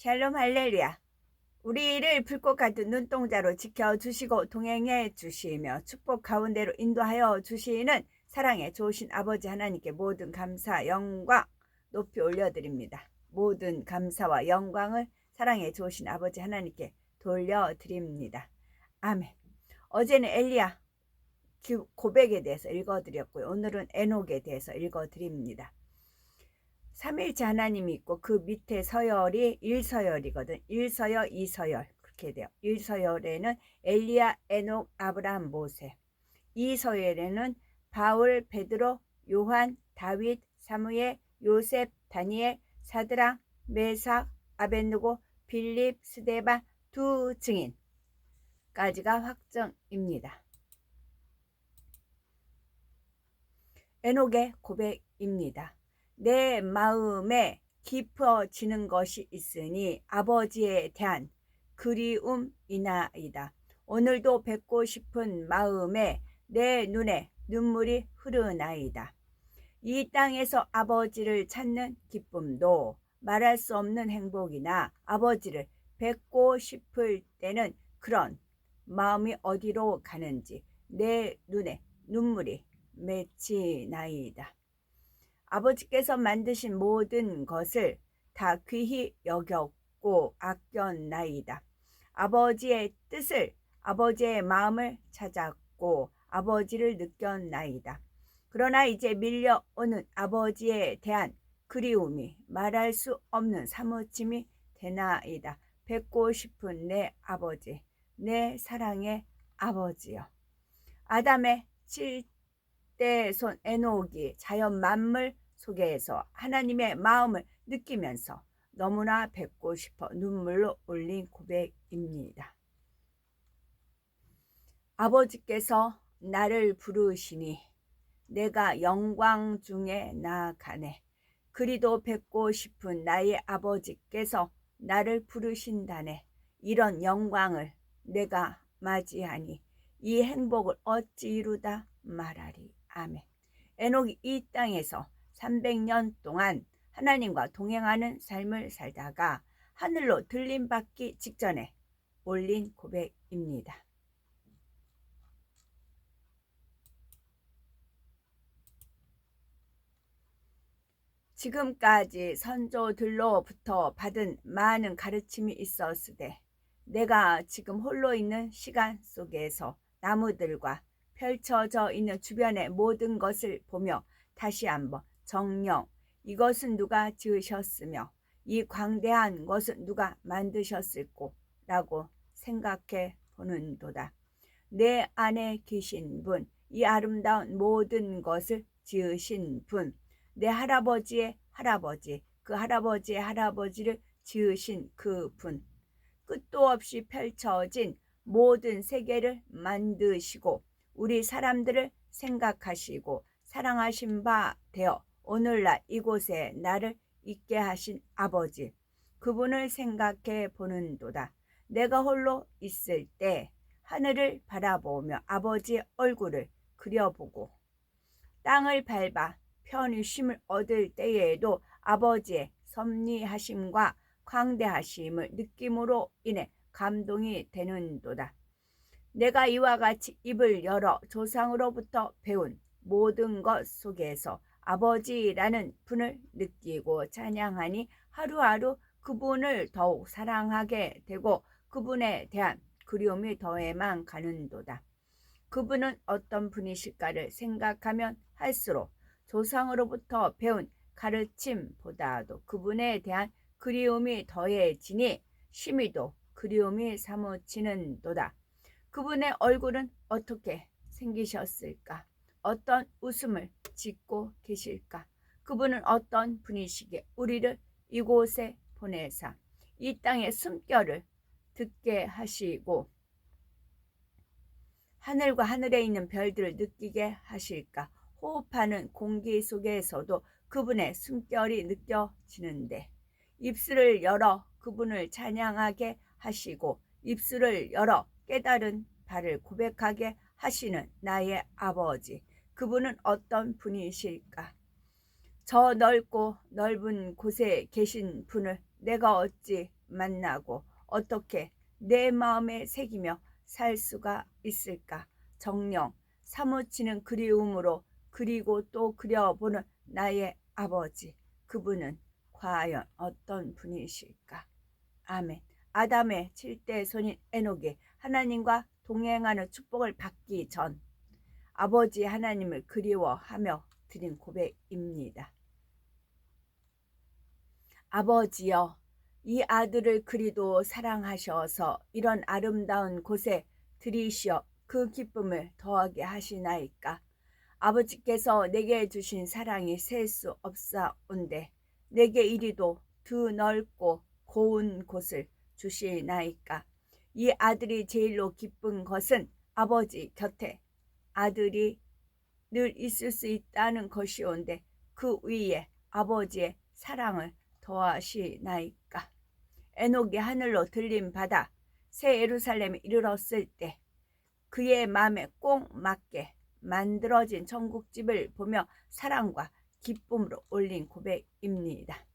샬롬 할렐루야. 우리를 불꽃 같은 눈동자로 지켜주시고 동행해 주시며 축복 가운데로 인도하여 주시는 사랑의 좋으신 아버지 하나님께 모든 감사, 영광 높이 올려드립니다. 모든 감사와 영광을 사랑의 좋으신 아버지 하나님께 돌려드립니다. 아멘. 어제는 엘리야 고백에 대해서 읽어드렸고요. 오늘은 에녹에 대해서 읽어드립니다. 3일째 하나님이 있고 그 밑에 서열이 1서열이거든. 1서열, 2서열 그렇게 돼요. 1서열에는 엘리야, 에녹, 아브라함, 모세. 2서열에는 바울, 베드로, 요한, 다윗, 사무엘, 요셉, 다니엘, 사드랑, 메삭, 아벳느고, 빌립, 스데반 두 증인까지가 확정입니다. 에녹의 고백입니다. 내 마음에 깊어지는 것이 있으니 아버지에 대한 그리움이나이다. 오늘도 뵙고 싶은 마음에 내 눈에 눈물이 흐르나이다. 이 땅에서 아버지를 찾는 기쁨도 말할 수 없는 행복이나 아버지를 뵙고 싶을 때는 그런 마음이 어디로 가는지 내 눈에 눈물이 맺히나이다. 아버지께서 만드신 모든 것을 다 귀히 여겼고 아꼈나이다. 아버지의 뜻을, 아버지의 마음을 찾았고 아버지를 느꼈나이다. 그러나 이제 밀려오는 아버지에 대한 그리움이 말할 수 없는 사무침이 되나이다. 뵙고 싶은 내 아버지, 내 사랑의 아버지여. 아담의 7대 손 에녹이 자연 만물 속에서 하나님의 마음을 느끼면서 너무나 뵙고 싶어 눈물로 올린 고백입니다. 아버지께서 나를 부르시니 내가 영광 중에 나아가네. 그리도 뵙고 싶은 나의 아버지께서 나를 부르신다네. 이런 영광을 내가 맞이하니 이 행복을 어찌 이루다 말하리. 아멘. 에녹이 이 땅에서 300년 동안 하나님과 동행하는 삶을 살다가 하늘로 들림받기 직전에 올린 고백입니다. 지금까지 선조들로부터 받은 많은 가르침이 있었으되 내가 지금 홀로 있는 시간 속에서 나무들과 펼쳐져 있는 주변의 모든 것을 보며 다시 한번 정녕 이것은 누가 지으셨으며 이 광대한 것은 누가 만드셨을꼬 라고 생각해 보는도다. 내 안에 계신 분, 이 아름다운 모든 것을 지으신 분, 내 할아버지의 할아버지, 그 할아버지의 할아버지를 지으신 그 분, 끝도 없이 펼쳐진 모든 세계를 만드시고 우리 사람들을 생각하시고 사랑하신 바 되어 오늘날 이곳에 나를 있게 하신 아버지, 그분을 생각해 보는도다. 내가 홀로 있을 때 하늘을 바라보며 아버지의 얼굴을 그려보고 땅을 밟아 편히 쉼을 얻을 때에도 아버지의 섭리하심과 광대하심을 느낌으로 인해 감동이 되는도다. 내가 이와 같이 입을 열어 조상으로부터 배운 모든 것 속에서 아버지라는 분을 느끼고 찬양하니 하루하루 그분을 더욱 사랑하게 되고 그분에 대한 그리움이 더해만 가는도다. 그분은 어떤 분이실까를 생각하면 할수록 조상으로부터 배운 가르침보다도 그분에 대한 그리움이 더해지니 심히도 그리움이 사무치는도다. 그분의 얼굴은 어떻게 생기셨을까? 어떤 웃음을 짓고 계실까? 그분은 어떤 분이시기에 우리를 이곳에 보내사 이 땅의 숨결을 듣게 하시고 하늘과 하늘에 있는 별들을 느끼게 하실까? 호흡하는 공기 속에서도 그분의 숨결이 느껴지는데 입술을 열어 그분을 찬양하게 하시고 입술을 열어 깨달은 바를 고백하게 하시는 나의 아버지, 그분은 어떤 분이실까? 저 넓고 넓은 곳에 계신 분을 내가 어찌 만나고 어떻게 내 마음에 새기며 살 수가 있을까? 정녕 사무치는 그리움으로 그리고 또 그려보는 나의 아버지, 그분은 과연 어떤 분이실까? 아멘. 아담의 7대 손인 에녹이 하나님과 동행하는 축복을 받기 전 아버지 하나님을 그리워하며 드린 고백입니다. 아버지여, 이 아들을 그리도 사랑하셔서 이런 아름다운 곳에 들이시어 그 기쁨을 더하게 하시나이까. 아버지께서 내게 주신 사랑이 셀 수 없사온데 내게 이리도 더 넓고 고운 곳을 주시나이까. 이 아들이 제일로 기쁜 것은 아버지 곁에 아들이 늘 있을 수 있다는 것이온데 그 위에 아버지의 사랑을 더하시나이까. 에녹이 하늘로 들림 받아 새 예루살렘에 이르렀을 때 그의 마음에 꼭 맞게 만들어진 천국집을 보며 사랑과 기쁨으로 올린 고백입니다.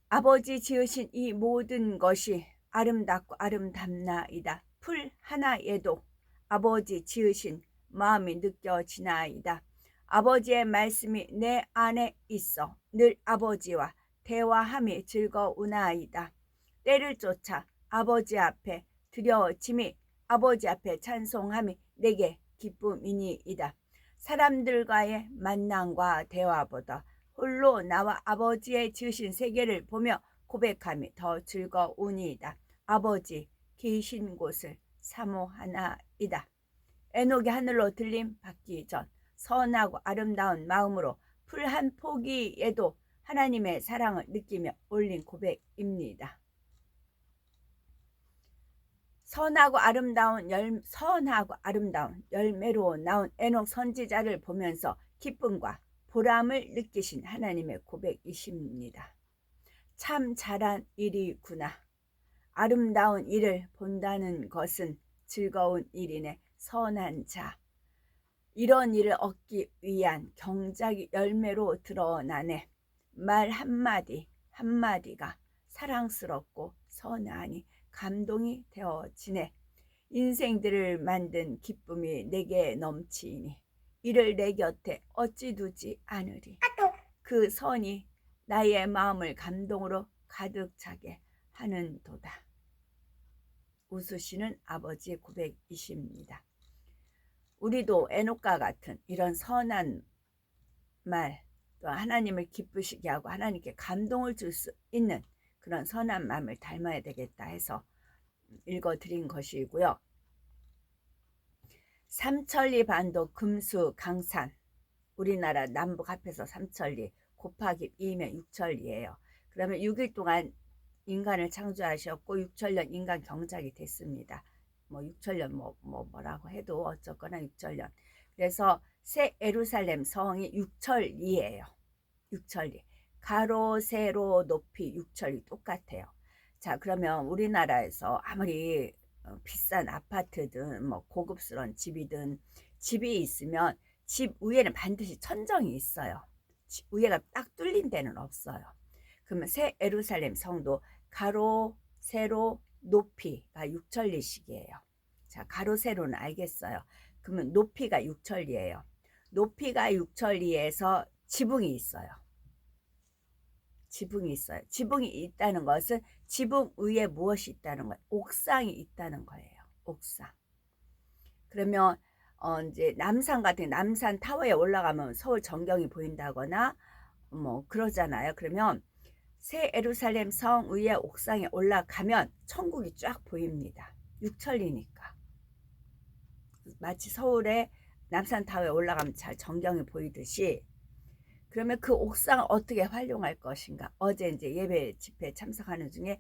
아버지 지으신 이 모든 것이 아름답고 아름답나이다. 풀 하나에도 아버지 지으신 마음이 느껴지나이다. 아버지의 말씀이 내 안에 있어 늘 아버지와 대화함이 즐거우나이다. 때를 쫓아 아버지 앞에 드려짐이 아버지 앞에 찬송함이 내게 기쁨이니이다. 사람들과의 만남과 대화보다 홀로 나와 아버지의 지으신 세계를 보며 고백함이 더 즐거우니이다. 아버지 계신 곳을 사모하나이다. 에녹이 하늘로 들림 받기 전 선하고 아름다운 마음으로 풀 한 포기에도 하나님의 사랑을 느끼며 올린 고백입니다. 선하고 아름다운 열매로 나온 에녹 선지자를 보면서 기쁨과 보람을 느끼신 하나님의 고백이십니다. 참 잘한 일이구나. 아름다운 일을 본다는 것은 즐거운 일이네. 선한 자. 이런 일을 얻기 위한 경작이 열매로 드러나네. 말 한마디 한마디가 사랑스럽고 선하니 감동이 되어지네. 인생들을 만든 기쁨이 내게 넘치니 이를 내 곁에 어찌 두지 않으리. 그 선이 나의 마음을 감동으로 가득 차게 하는도다. 웃으시는 아버지의 고백이십니다. 우리도 에녹과 같은 이런 선한 말, 또 하나님을 기쁘시게 하고 하나님께 감동을 줄 수 있는 그런 선한 마음을 닮아야 되겠다 해서 읽어드린 것이고요. 삼천리 반도 금수 강산, 우리나라 남북 합해서 삼천리 곱하기 2면 6천리예요. 그러면 6일 동안 인간을 창조하셨고 6천년 인간 경작이 됐습니다. 뭐 6천년 뭐라고 해도 어쨌거나 6천년. 그래서 새 예루살렘 성이 6천리예요. 6천리. 가로 세로 높이 6천리 똑같아요. 자, 그러면 우리나라에서 아무리 비싼 아파트든 뭐 고급스러운 집이든 집이 있으면 집 위에는 반드시 천정이 있어요. 집 위에가 딱 뚫린 데는 없어요. 그러면 새 예루살렘 성도 가로 세로 높이가 6천리씩이에요. 자, 가로 세로는 알겠어요. 그러면 높이가 6천리예요. 높이가 6천리에서 지붕이 있어요. 지붕이 있어요. 지붕이 있다는 것은 지붕 위에 무엇이 있다는 거예요? 옥상이 있다는 거예요. 옥상. 그러면 이제 남산 같은 남산 타워에 올라가면 서울 전경이 보인다거나 뭐 그러잖아요. 그러면 새 예루살렘 성 위에 옥상에 올라가면 천국이 쫙 보입니다. 6천리니까. 마치 서울의 남산 타워에 올라가면 잘 전경이 보이듯이. 그러면 그 옥상을 어떻게 활용할 것인가. 어제 이제 예배 집회 참석하는 중에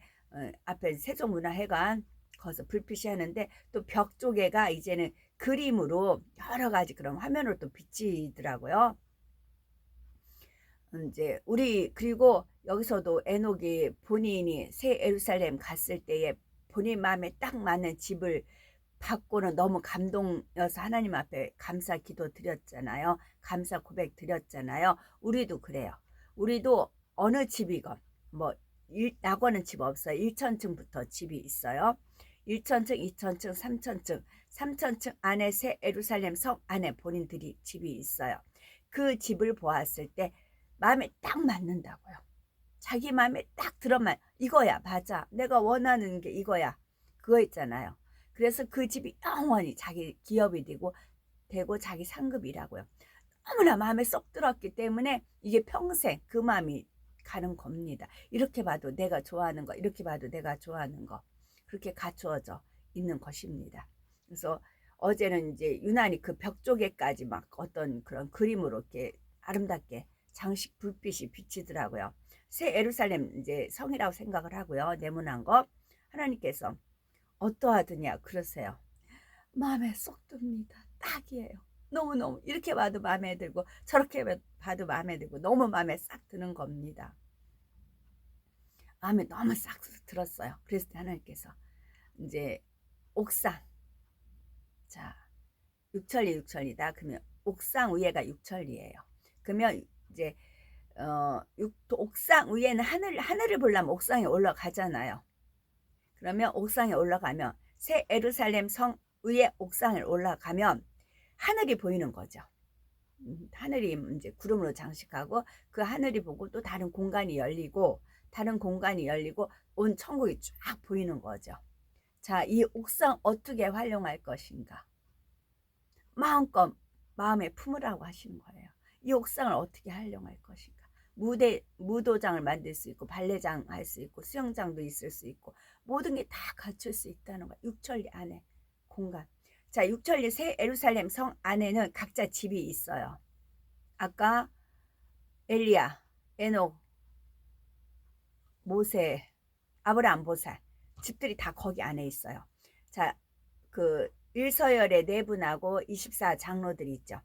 앞에 세종문화회관 거기서 불빛이 하는데 또 벽 쪽에가 이제는 그림으로 여러 가지 그런 화면으로 또 비치더라고요. 이제 우리 그리고 여기서도 에녹이 본인이 새 예루살렘 갔을 때에 본인 마음에 딱 맞는 집을 받고는 너무 감동여서 하나님 앞에 감사 기도 드렸잖아요. 감사 고백 드렸잖아요. 우리도 그래요. 우리도 어느 집이건 뭐 낙원은 집 없어요. 1천층부터 집이 있어요. 1천층, 2천층, 3천층, 3천층 안에 새 예루살렘 성 안에 본인들이 집이 있어요. 그 집을 보았을 때 마음에 딱 맞는다고요. 자기 마음에 딱 들어만 이거야, 맞아, 내가 원하는 게 이거야, 그거 있잖아요. 그래서 그 집이 영원히 자기 기업이 되고 자기 상급이라고요. 너무나 마음에 쏙 들었기 때문에 이게 평생 그 마음이 가는 겁니다. 이렇게 봐도 내가 좋아하는 거, 이렇게 봐도 내가 좋아하는 거, 그렇게 갖추어져 있는 것입니다. 그래서 어제는 이제 유난히 그 벽 쪽에까지 막 어떤 그런 그림으로 이렇게 아름답게 장식 불빛이 비치더라고요. 새 예루살렘 이제 성이라고 생각을 하고요. 네모난 거 하나님께서 어떠하더냐 그러세요. 마음에 쏙 듭니다. 딱이에요. 너무너무 이렇게 봐도 마음에 들고 저렇게 봐도 마음에 들고 너무 마음에 싹 드는 겁니다. 마음에 너무 싹 들었어요. 그래서 하나님께서 이제 옥상, 자, 육천리다. 그러면 옥상 위에가 육천리예요. 그러면 이제 옥상 위에는 하늘을 보려면 옥상에 올라가잖아요. 그러면 옥상에 올라가면 새 예루살렘 성 위에 옥상에 올라가면 하늘이 보이는 거죠. 하늘이 이제 구름으로 장식하고 그 하늘이 보고 또 다른 공간이 열리고 온 천국이 쫙 보이는 거죠. 자, 이 옥상 어떻게 활용할 것인가? 마음껏 마음에 품으라고 하시는 거예요. 이 옥상을 어떻게 활용할 것인가? 무도장을 만들 수 있고 발레장 할 수 있고 수영장도 있을 수 있고 모든 게 다 갖출 수 있다는 거야. 육천리 안에 공간. 자, 육천리 새 예루살렘 성 안에는 각자 집이 있어요. 아까 엘리야, 에녹, 모세, 아브라함, 보살 집들이 다 거기 안에 있어요. 자, 그 일서열의 네 분하고 24 장로들이 있죠.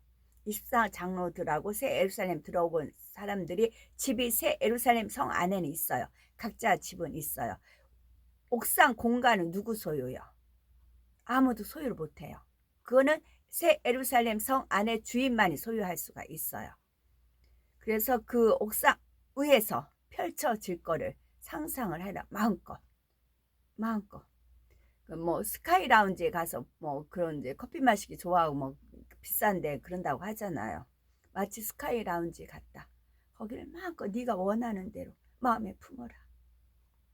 24 장로들하고 새 예루살렘 들어온 사람들이 집이 새 예루살렘 성 안에는 있어요. 각자 집은 있어요. 옥상 공간은 누구 소유요? 아무도 소유를 못해요. 그거는 새 예루살렘 성 안에 주인만이 소유할 수가 있어요. 그래서 그 옥상 위에서 펼쳐질 거를 상상을 해라. 마음껏. 뭐 스카이 라운지에 가서 뭐 그런 이제 커피 마시기 좋아하고 뭐 비싼데 그런다고 하잖아요. 마치 스카이 라운지 같다. 거기를 마음껏 네가 원하는 대로 마음에 품어라.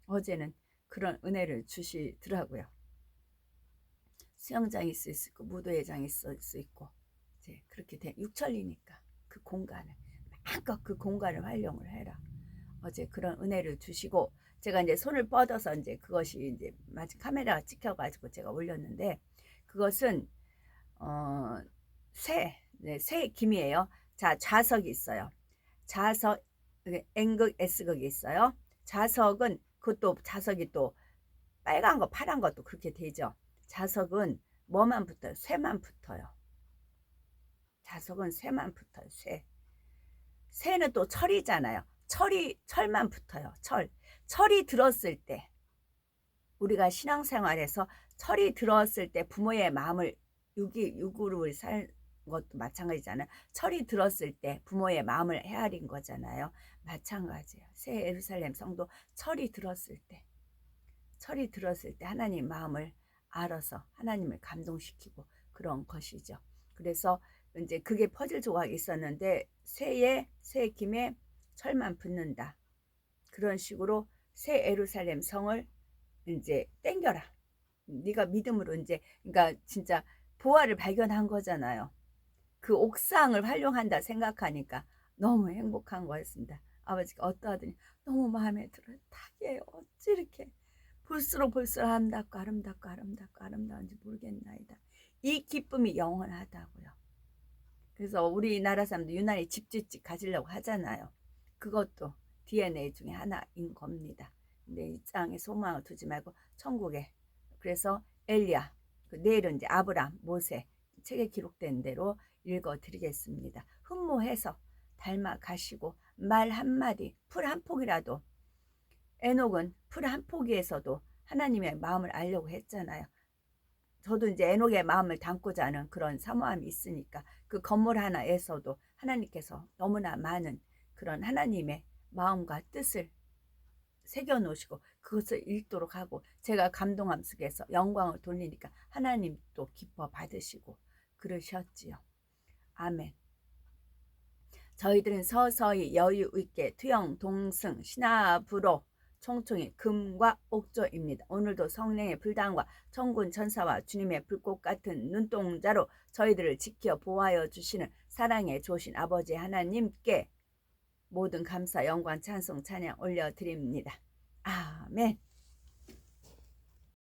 어제는 그런 은혜를 주시더라고요. 수영장이 있을 수 있고 무도회장이 있을 수 있고 이제 그렇게 된 육천리니까 그 공간을 마음껏 그 공간을 활용을 해라. 어제 그런 은혜를 주시고 제가 이제 손을 뻗어서 이제 그것이 이제 마치 카메라가 찍혀가지고 제가 올렸는데 그것은 새 김이에요. 자, 좌석이 있어요. 좌석 N극 S극이 있어요. 좌석은 그것도 좌석이 또 빨간 거 파란 것도 그렇게 되죠. 좌석은 뭐만 붙어요? 쇠만 붙어요. 좌석은 쇠만 붙어요. 쇠는 또 철이잖아요. 철만 붙어요. 철이 들었을 때 우리가 신앙생활에서 철이 들었을 때 부모의 마음을 육으로 살 것도 마찬가지잖아요. 철이 들었을 때 부모의 마음을 헤아린 거잖아요. 마찬가지예요. 새 예루살렘 성도 철이 들었을 때 하나님 마음을 알아서 하나님을 감동시키고 그런 것이죠. 그래서 이제 그게 퍼즐 조각이 있었는데 새 김에 철만 붙는다. 그런 식으로 새 예루살렘 성을 이제 땡겨라. 네가 믿음으로 이제 그러니까 진짜 보화를 발견한 거잖아요. 그 옥상을 활용한다 생각하니까 너무 행복한 거였습니다. 아버지가 어떠하더니 너무 마음에 들어요. 딱이에요. 어찌 이렇게 볼수록 아름답은지 모르겠나이다. 이 기쁨이 영원하다고요. 그래서 우리나라 사람들 유난히 집짓집 가지려고 하잖아요. 그것도 DNA 중에 하나인 겁니다. 근데 이 땅에 소망을 두지 말고 천국에. 그래서 엘리야, 내일은 이제 아브람, 모세 책에 기록된 대로 읽어드리겠습니다. 흠모해서 닮아 가시고 말 한마디, 풀 한 폭이라도 에녹은 풀 한 포기에서도 하나님의 마음을 알려고 했잖아요. 저도 이제 에녹의 마음을 담고자 하는 그런 사모함이 있으니까 그 건물 하나에서도 하나님께서 너무나 많은 그런 하나님의 마음과 뜻을 새겨 놓으시고 그것을 읽도록 하고 제가 감동함 속에서 영광을 돌리니까 하나님도 기뻐 받으시고 그러셨지요. 아멘. 저희들은 서서히 여유 있게 투영, 동승, 신압으로 총총히 금과 옥조입니다. 오늘도 성령의 불당과 천군 천사와 주님의 불꽃 같은 눈동자로 저희들을 지켜 보호하여 주시는 사랑의 조신 아버지 하나님께 모든 감사, 영광, 찬송, 찬양 올려드립니다. 아멘.